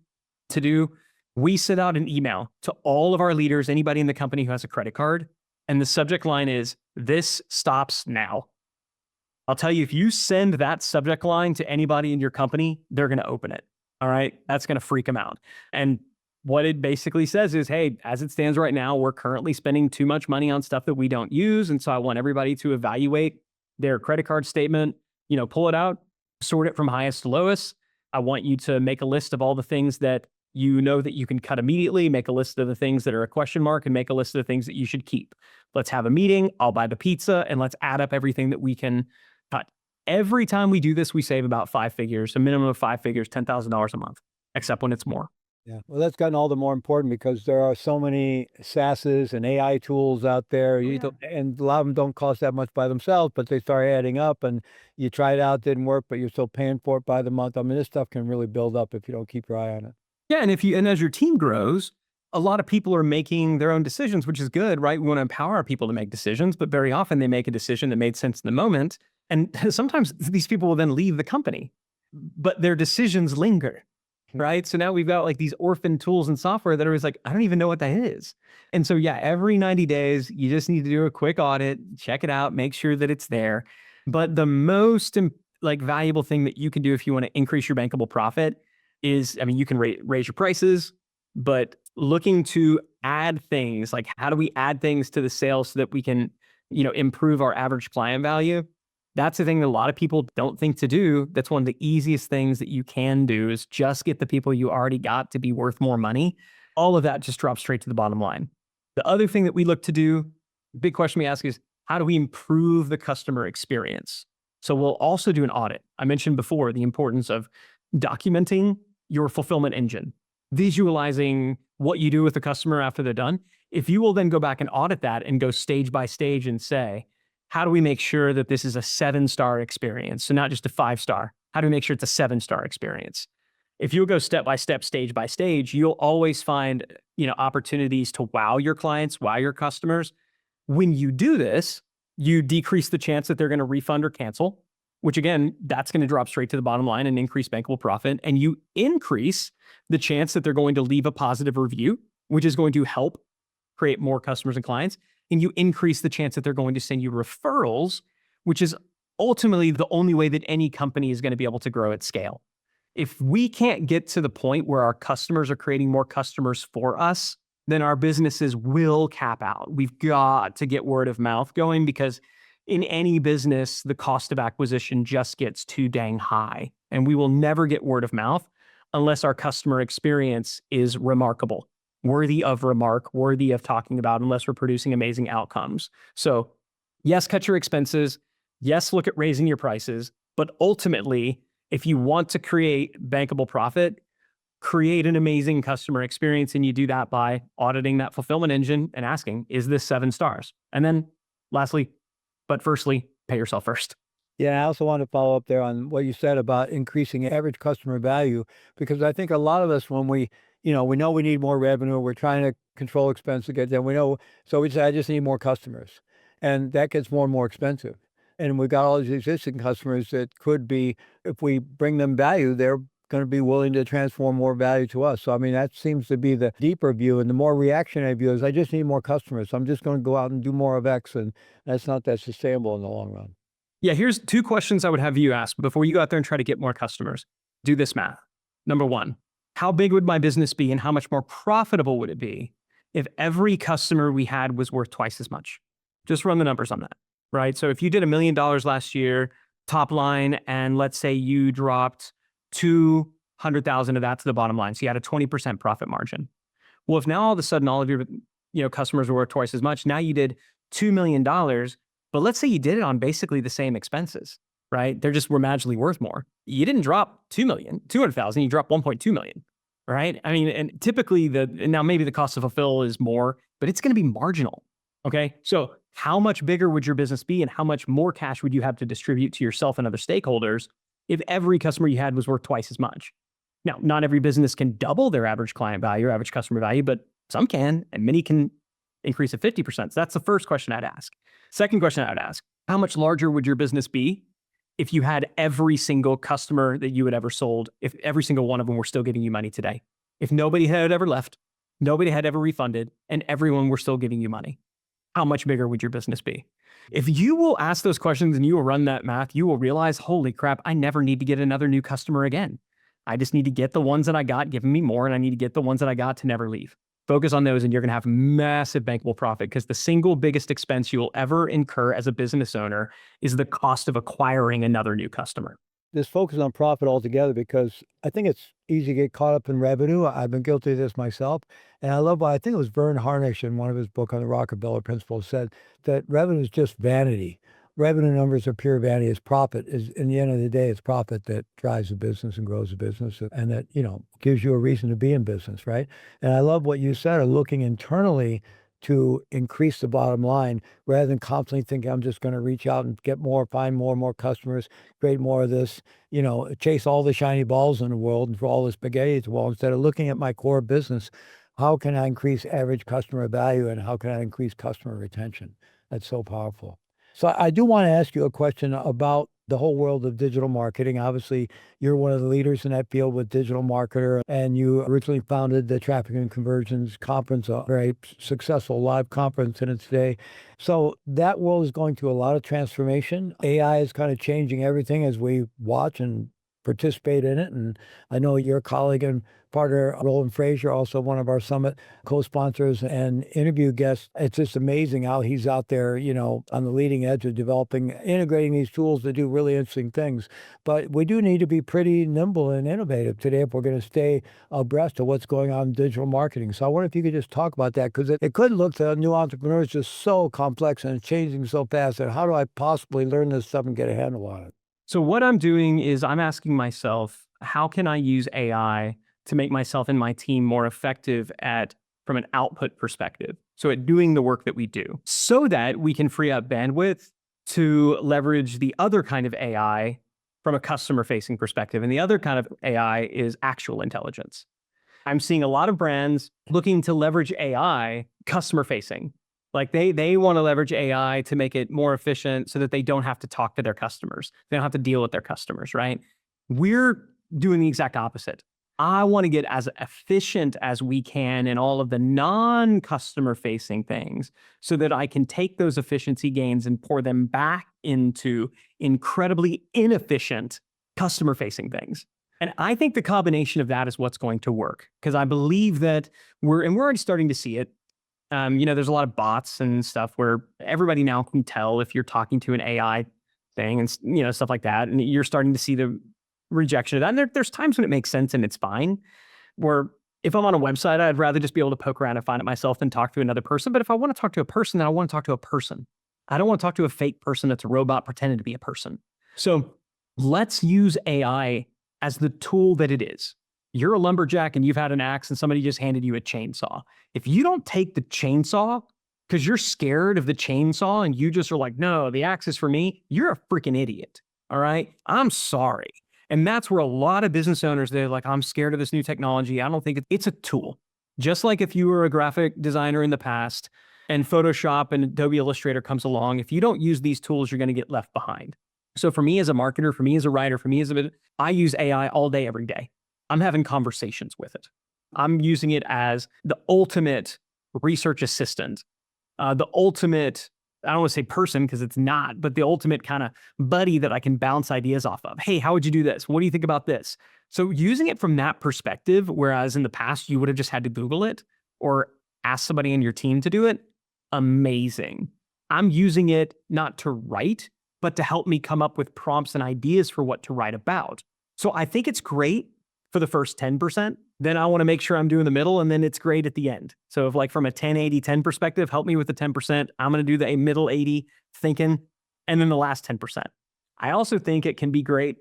to do. We send out an email to all of our leaders, anybody in the company who has a credit card. And the subject line is, "This stops now." I'll tell you, if you send that subject line to anybody in your company, they're going to open it. All right. That's going to freak them out. And what it basically says is, hey, as it stands right now, we're currently spending too much money on stuff that we don't use. And so I want everybody to evaluate their credit card statement, pull it out, sort it from highest to lowest. I want you to make a list of all the things that you know that you can cut immediately, make a list of the things that are a question mark, and make a list of the things that you should keep. Let's have a meeting. I'll buy the pizza and let's add up everything that we can cut. Every time we do this, we save about 5 figures, a minimum of 5 figures, $10,000 a month, except when it's more. Yeah, well, that's gotten all the more important because there are so many SaaSes and AI tools out there, and a lot of them don't cost that much by themselves, but they start adding up, and you try it out, didn't work, but you're still paying for it by the month. I mean, this stuff can really build up if you don't keep your eye on it. Yeah, and as your team grows, a lot of people are making their own decisions, which is good, right? We want to empower our people to make decisions, but very often they make a decision that made sense in the moment, and sometimes these people will then leave the company, but their decisions linger. Right. So now we've got these orphan tools and software that are always I don't even know what that is. And so, yeah, every 90 days, you just need to do a quick audit, check it out, make sure that it's there. But the most valuable thing that you can do if you want to increase your bankable profit is, you can raise your prices, but looking to add things how do we add things to the sales so that we can, improve our average client value? That's the thing that a lot of people don't think to do. That's one of the easiest things that you can do is just get the people you already got to be worth more money. All of that just drops straight to the bottom line. The other thing that we look to do, the big question we ask is, how do we improve the customer experience? So we'll also do an audit. I mentioned before the importance of documenting your fulfillment engine, visualizing what you do with the customer after they're done. If you will then go back and audit that and go stage by stage and say, how do we make sure that this is a 7-star experience? So not just a 5-star. How do we make sure it's a 7-star experience? If you'll go step by step, stage by stage, you'll always find, opportunities to wow your clients, wow your customers. When you do this, you decrease the chance that they're going to refund or cancel, which again, that's going to drop straight to the bottom line and increase bankable profit. And you increase the chance that they're going to leave a positive review, which is going to help create more customers and clients, and you increase the chance that they're going to send you referrals, which is ultimately the only way that any company is going to be able to grow at scale. If we can't get to the point where our customers are creating more customers for us, then our businesses will cap out. We've got to get word of mouth going, because in any business, the cost of acquisition just gets too dang high. And we will never get word of mouth unless our customer experience is remarkable, worthy of remark, worthy of talking about, unless we're producing amazing outcomes. So yes, cut your expenses. Yes, look at raising your prices. But ultimately, if you want to create bankable profit, create an amazing customer experience. And you do that by auditing that fulfillment engine and asking, is this 7 stars? And then lastly, but firstly, pay yourself first. Yeah, I also want to follow up there on what you said about increasing average customer value, because I think a lot of us, when we know we need more revenue, we're trying to control expense to get there. We know, so we say, I just need more customers, and that gets more and more expensive. And we've got all these existing customers that could be, if we bring them value, they're going to be willing to transform more value to us. So I mean, that seems to be the deeper view, and the more reactionary view is, I just need more customers. So I'm just going to go out and do more of X, and that's not that sustainable in the long run. Yeah, here's 2 questions I would have you ask before you go out there and try to get more customers. Do this math. Number 1, how big would my business be and how much more profitable would it be if every customer we had was worth twice as much? Just run the numbers on that, right? So if you did $1 million last year, top line, and let's say you dropped 200,000 of that to the bottom line, so you had a 20% profit margin. Well, if now all of a sudden all of your customers were worth twice as much, now you did $2 million. But let's say you did it on basically the same expenses, right? They're just were magically worth more. You didn't drop 200,000, you dropped 1.2 million, right? I mean, and typically now maybe the cost to fulfill is more, but it's going to be marginal. Okay. So how much bigger would your business be, and how much more cash would you have to distribute to yourself and other stakeholders if every customer you had was worth twice as much? Now, not every business can double their average client value or average customer value, but some can, and many can increase it 50%. So that's the first question I'd ask. Second question I would ask, how much larger would your business be if you had every single customer that you had ever sold, if every single one of them were still giving you money today? If nobody had ever left, nobody had ever refunded, and everyone were still giving you money, how much bigger would your business be? If you will ask those questions and you will run that math, you will realize, holy crap, I never need to get another new customer again. I just need to get the ones that I got giving me more, and I need to get the ones that I got to never leave. Focus on those, and you're going to have massive bankable profit, because the single biggest expense you will ever incur as a business owner is the cost of acquiring another new customer. Just focus on profit altogether, because I think it's easy to get caught up in revenue. I've been guilty of this myself. And I love why, I think it was Vern Harnish in one of his books on the Rockefeller Principle said that revenue is just vanity. Revenue numbers are pure vanity. It's profit. Is in the end of the day, it's profit that drives the business and grows the business, and that, gives you a reason to be in business, right? And I love what you said, of looking internally to increase the bottom line, rather than constantly thinking, I'm just going to reach out and get more, find more and more customers, create more of this, chase all the shiny balls in the world and throw all the spaghetti at the wall, instead of looking at my core business. How can I increase average customer value, and how can I increase customer retention? That's so powerful. So I do want to ask you a question about the whole world of digital marketing. Obviously, you're one of the leaders in that field with DigitalMarketer, and you originally founded the Traffic and Conversions Conference, a very successful live conference in its day. So that world is going through a lot of transformation. AI is kind of changing everything as we watch and participate in it. And I know your colleague and partner, Roland Frazier, also one of our summit co-sponsors and interview guests. It's just amazing how he's out there, on the leading edge of integrating these tools to do really interesting things. But we do need to be pretty nimble and innovative today if we're going to stay abreast of what's going on in digital marketing. So I wonder if you could just talk about that, because it could look to new entrepreneurs just so complex and it's changing so fast that how do I possibly learn this stuff and get a handle on it? So what I'm doing is I'm asking myself, how can I use AI to make myself and my team more effective from an output perspective? So at doing the work that we do, so that we can free up bandwidth to leverage the other kind of AI from a customer facing perspective. And the other kind of AI is actual intelligence. I'm seeing a lot of brands looking to leverage AI customer facing. Like they want to leverage AI to make it more efficient so that they don't have to talk to their customers. They don't have to deal with their customers, right? We're doing the exact opposite. I want to get as efficient as we can in all of the non-customer facing things so that I can take those efficiency gains and pour them back into incredibly inefficient customer facing things. And I think the combination of that is what's going to work, because I believe that we're already starting to see it. There's a lot of bots and stuff where everybody now can tell if you're talking to an AI thing and, stuff like that. And you're starting to see the rejection of that. And there's times when it makes sense and it's fine. Where if I'm on a website, I'd rather just be able to poke around and find it myself than talk to another person. But if I want to talk to a person, then I want to talk to a person. I don't want to talk to a fake person that's a robot pretending to be a person. So let's use AI as the tool that it is. You're a lumberjack and you've had an axe and somebody just handed you a chainsaw. If you don't take the chainsaw because you're scared of the chainsaw and you just are like, no, the axe is for me, you're a freaking idiot. All right. I'm sorry. And that's where a lot of business owners, they're like, I'm scared of this new technology. I don't think it's a tool. Just like if you were a graphic designer in the past and Photoshop and Adobe Illustrator comes along, if you don't use these tools, you're going to get left behind. So for me as a marketer, for me as a writer, I use AI all day, every day. I'm having conversations with it. I'm using it as the ultimate research assistant, the ultimate, I don't want to say person because it's not, but the ultimate kind of buddy that I can bounce ideas off of. Hey, how would you do this? What do you think about this? So using it from that perspective, whereas in the past you would have just had to Google it or ask somebody in your team to do it, amazing. I'm using it not to write, but to help me come up with prompts and ideas for what to write about. So I think it's great for the first 10%. Then I want to make sure I'm doing the middle, and then it's great at the end. So if like from a 10-80-10 perspective, help me with the 10%. I'm going to do the middle 80 thinking, and then the last 10%. I also think it can be great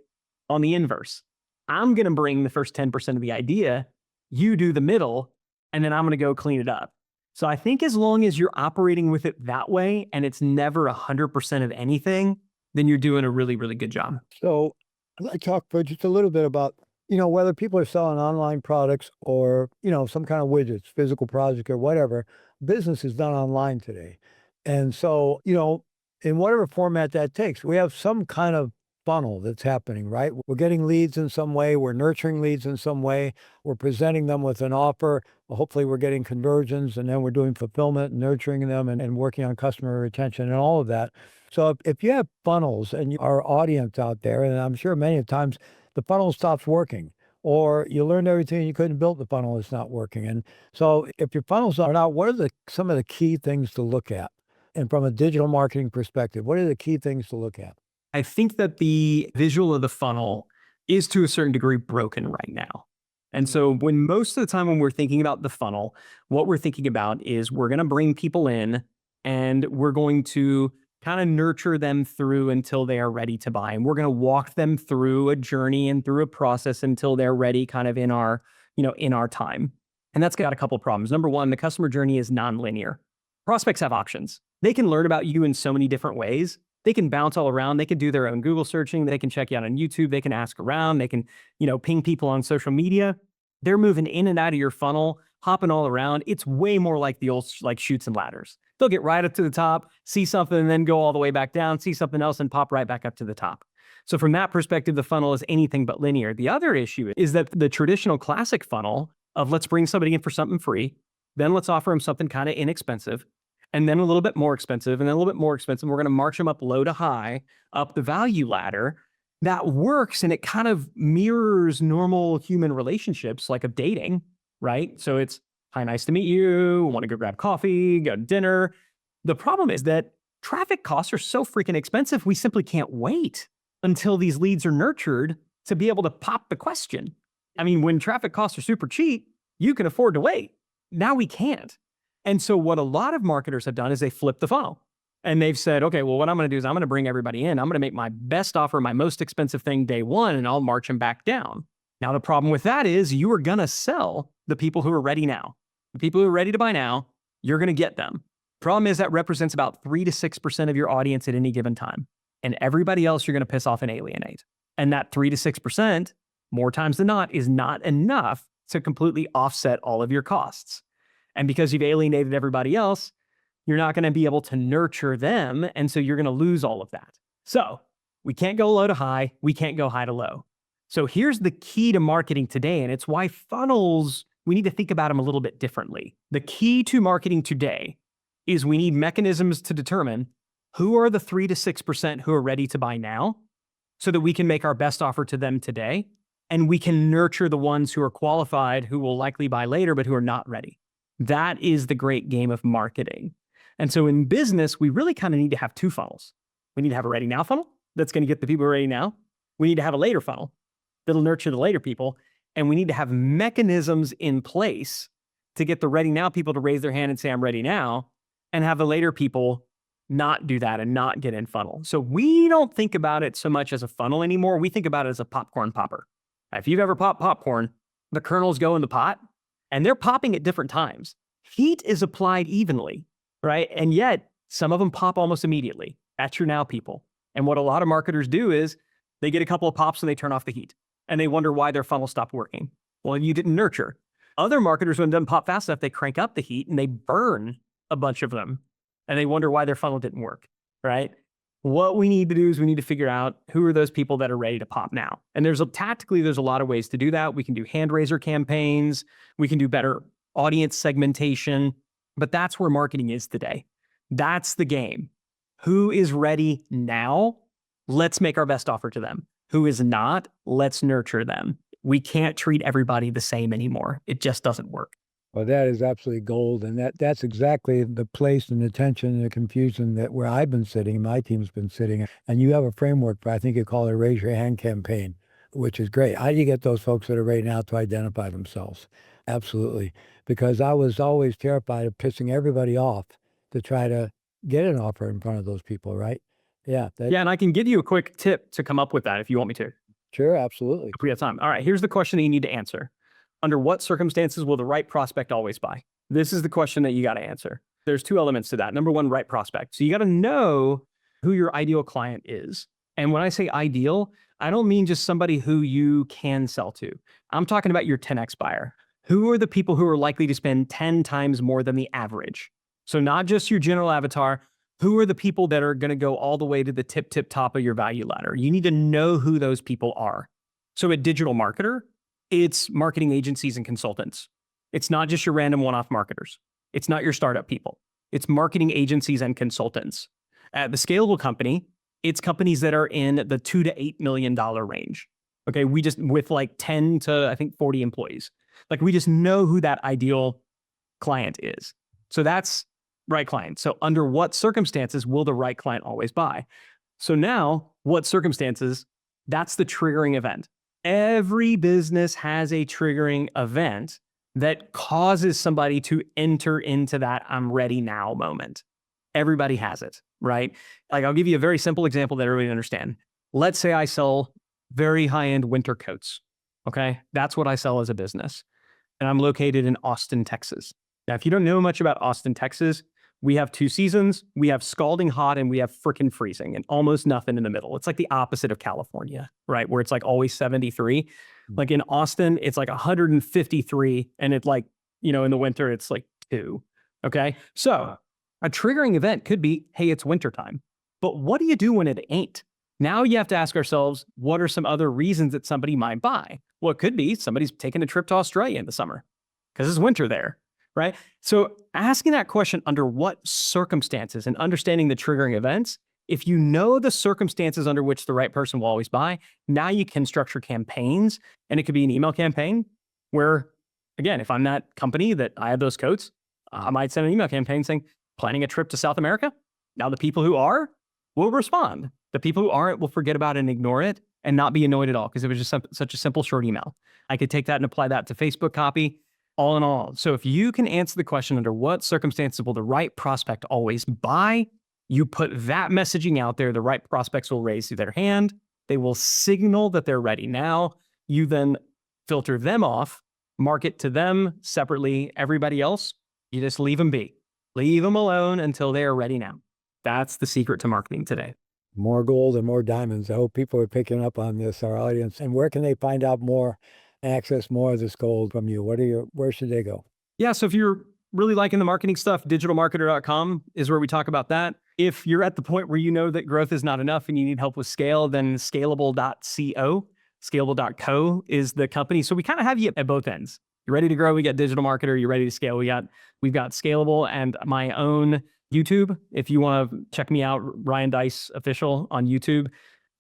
on the inverse. I'm going to bring the first 10% of the idea, you do the middle, and then I'm going to go clean it up. So I think as long as you're operating with it that way, and it's never 100% of anything, then you're doing a really, really good job. So I'd like to talk for just a little bit about, whether people are selling online products or, some kind of widgets, physical project or whatever, business is done online today. And so, in whatever format that takes, we have some kind of funnel that's happening, right? We're getting leads in some way. We're nurturing leads in some way. We're presenting them with an offer. Well, hopefully we're getting conversions, and then we're doing fulfillment, nurturing them and working on customer retention and all of that. So if you have funnels and our audience out there, and I'm sure many times the funnel stops working, or you learned everything you couldn't build, the funnel is not working. And so if your funnels are not, what are some of the key things to look at? And from a digital marketing perspective, what are the key things to look at? I think that the visual of the funnel is to a certain degree broken right now. And so when most of the time when we're thinking about the funnel, what we're thinking about is we're going to bring people in and we're going to kind of nurture them through until they are ready to buy. And we're going to walk them through a journey and through a process until they're ready kind of in our time. And that's got a couple of problems. Number one, the customer journey is nonlinear. Prospects have options. They can learn about you in so many different ways. They can bounce all around. They can do their own Google searching. They can check you out on YouTube. They can ask around. They can, ping people on social media. They're moving in and out of your funnel, hopping all around. It's way more like the old chutes and ladders. They'll get right up to the top, see something, and then go all the way back down, see something else, and pop right back up to the top. So from that perspective, the funnel is anything but linear. The other issue is that the traditional classic funnel of let's bring somebody in for something free, then let's offer them something kind of inexpensive, and then a little bit more expensive, and then a little bit more expensive. We're going to march them up low to high, up the value ladder. That works, and it kind of mirrors normal human relationships like of dating, right? So it's, hi, nice to meet you. Want to go grab coffee, go to dinner. The problem is that traffic costs are so freaking expensive, we simply can't wait until these leads are nurtured to be able to pop the question. I mean, when traffic costs are super cheap, you can afford to wait. Now we can't. And so what a lot of marketers have done is they flip the funnel. And they've said, okay, well, what I'm going to do is I'm going to bring everybody in. I'm going to make my best offer, my most expensive thing day one, and I'll march them back down. Now, the problem with that is you are going to sell the people who are ready now. The people who are ready to buy now, you're going to get them. Problem is that represents about 3 to 6% of your audience at any given time. And everybody else you're going to piss off and alienate. And that 3 to 6%, more times than not, is not enough to completely offset all of your costs. And because you've alienated everybody else, you're not going to be able to nurture them. And so you're going to lose all of that. So we can't go low to high. We can't go high to low. So here's the key to marketing today, and it's why funnels, we need to think about them a little bit differently. The key to marketing today is we need mechanisms to determine who are the 3 to 6% who are ready to buy now so that we can make our best offer to them today, and we can nurture the ones who are qualified, who will likely buy later, but who are not ready. That is the great game of marketing. And so in business, we really kind of need to have two funnels. We need to have a ready now funnel that's going to get the people ready now. We need to have a later funnel that'll nurture the later people. And we need to have mechanisms in place to get the ready now people to raise their hand and say, I'm ready now, and have the later people not do that and not get in funnel. So we don't think about it so much as a funnel anymore. We think about it as a popcorn popper. If you've ever popped popcorn, the kernels go in the pot and they're popping at different times. Heat is applied evenly, right? And yet some of them pop almost immediately. That's your now people. And what a lot of marketers do is they get a couple of pops and they turn off the heat and they wonder why their funnel stopped working. Well, you didn't nurture. Other marketers, when it doesn't pop fast enough, they crank up the heat and they burn a bunch of them and they wonder why their funnel didn't work, right? What we need to do is we need to figure out who are those people that are ready to pop now. And tactically, there's a lot of ways to do that. We can do hand raiser campaigns. We can do better audience segmentation, but that's where marketing is today. That's the game. Who is ready now? Let's make our best offer to them. Who is not? Let's nurture them. We can't treat everybody the same anymore. It just doesn't work. Well, that is absolutely gold. And that's exactly the place and the tension and the confusion that where I've been sitting, my team's been sitting. And you have a framework for, I think you call it a raise your hand campaign, which is great. How do you get those folks that are ready now to identify themselves? Absolutely. Because I was always terrified of pissing everybody off to try to get an offer in front of those people, right? Yeah. Yeah, and I can give you a quick tip to come up with that if you want me to. Sure, absolutely. If we have time. All right, here's the question that you need to answer. Under what circumstances will the right prospect always buy? This is the question that you got to answer. There's two elements to that. Number one, right prospect. So you got to know who your ideal client is. And when I say ideal, I don't mean just somebody who you can sell to. I'm talking about your 10x buyer. Who are the people who are likely to spend 10 times more than the average? So not just your general avatar. Who are the people that are going to go all the way to the tip top of your value ladder? You need to know who those people are. So at DigitalMarketer, it's marketing agencies and consultants. It's not just your random one-off marketers. It's not your startup people. It's marketing agencies and consultants. At the scalable company, it's companies that are in the $2 to $8 million range. Okay, we just, with like 10 to I think 40 employees. Like we just know who that ideal client is. So that's right client. So under what circumstances will the right client always buy? So now, what circumstances? That's the triggering event. Every business has a triggering event that causes somebody to enter into that I'm ready now moment. Everybody has it, right? Like I'll give you a very simple example that everybody understand. Let's say I sell very high-end winter coats. Okay, that's what I sell as a business. And I'm located in Austin, Texas. Now, if you don't know much about Austin, Texas, we have two seasons. We have scalding hot and we have frickin' freezing and almost nothing in the middle. It's like the opposite of California, right? Where it's like always 73. Like in Austin, it's like 153. And it's like, in the winter, it's like 2. Okay. So a triggering event could be, hey, it's wintertime. But what do you do when it ain't? Now you have to ask ourselves, what are some other reasons that somebody might buy? Well, it could be somebody's taking a trip to Australia in the summer because it's winter there. Right? So asking that question under what circumstances and understanding the triggering events, if you know the circumstances under which the right person will always buy, now you can structure campaigns. And it could be an email campaign where, again, if I'm that company that I have those coats, I might send an email campaign saying, planning a trip to South America. Now the people who are will respond. The people who aren't will forget about it and ignore it and not be annoyed at all because it was just such a simple short email. I could take that and apply that to Facebook copy. All in all. So if you can answer the question under what circumstances will the right prospect always buy, you put that messaging out there, the right prospects will raise their hand. They will signal that they're ready now. You then filter them off, market to them separately. Everybody else, you just leave them be. Leave them alone until they are ready now. That's the secret to marketing today. More gold and more diamonds. I hope people are picking up on this, our audience. And where can they find out more? Access more of this gold from you? Where should they go? Yeah, so if you're really liking the marketing stuff, digitalmarketer.com is where we talk about that. If you're at the point where you know that growth is not enough and you need help with scale, then scalable.co. Scalable.co is the company. So we kind of have you at both ends. You're ready to grow, we got DigitalMarketer. You're ready to scale, we've got Scalable, and my own YouTube. If you want to check me out, Ryan Deiss Official on YouTube.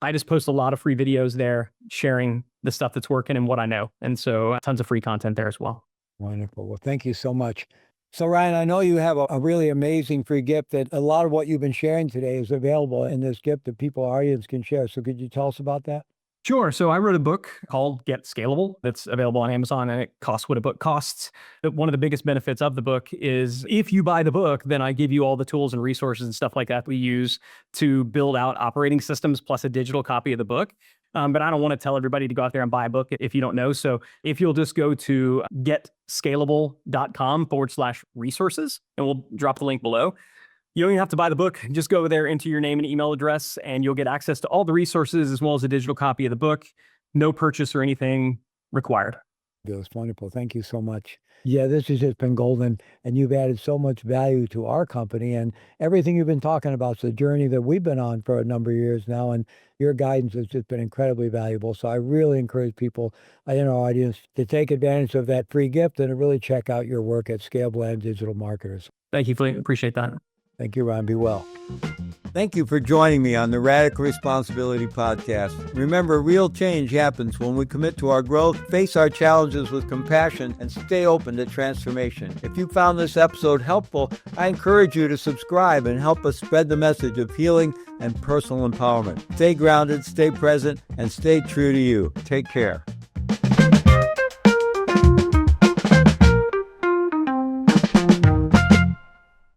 I just post a lot of free videos there sharing the stuff that's working and what I know. And so tons of free content there as well. Wonderful. Well, thank you so much. So Ryan, I know you have a really amazing free gift that a lot of what you've been sharing today is available in this gift that people, our audience, can share. So could you tell us about that? Sure. So I wrote a book called Get Scalable that's available on Amazon, and it costs what a book costs. But one of the biggest benefits of the book is if you buy the book, then I give you all the tools and resources and stuff like that we use to build out operating systems plus a digital copy of the book. But I don't want to tell everybody to go out there and buy a book if you don't know. So if you'll just go to getscalable.com/resources, and we'll drop the link below. You don't even have to buy the book. Just go there, enter your name and email address, and you'll get access to all the resources as well as a digital copy of the book. No purchase or anything required. That's wonderful. Thank you so much. Yeah, this has just been golden, and you've added so much value to our company, and everything you've been talking about is the journey that we've been on for a number of years now, and your guidance has just been incredibly valuable. So I really encourage people in our audience to take advantage of that free gift and to really check out your work at Scalable and Digital Marketers. Thank you, Fleet. Appreciate that. Thank you, Ron. Be well. Thank you for joining me on the Radical Responsibility Podcast. Remember, real change happens when we commit to our growth, face our challenges with compassion, and stay open to transformation. If you found this episode helpful, I encourage you to subscribe and help us spread the message of healing and personal empowerment. Stay grounded, stay present, and stay true to you. Take care.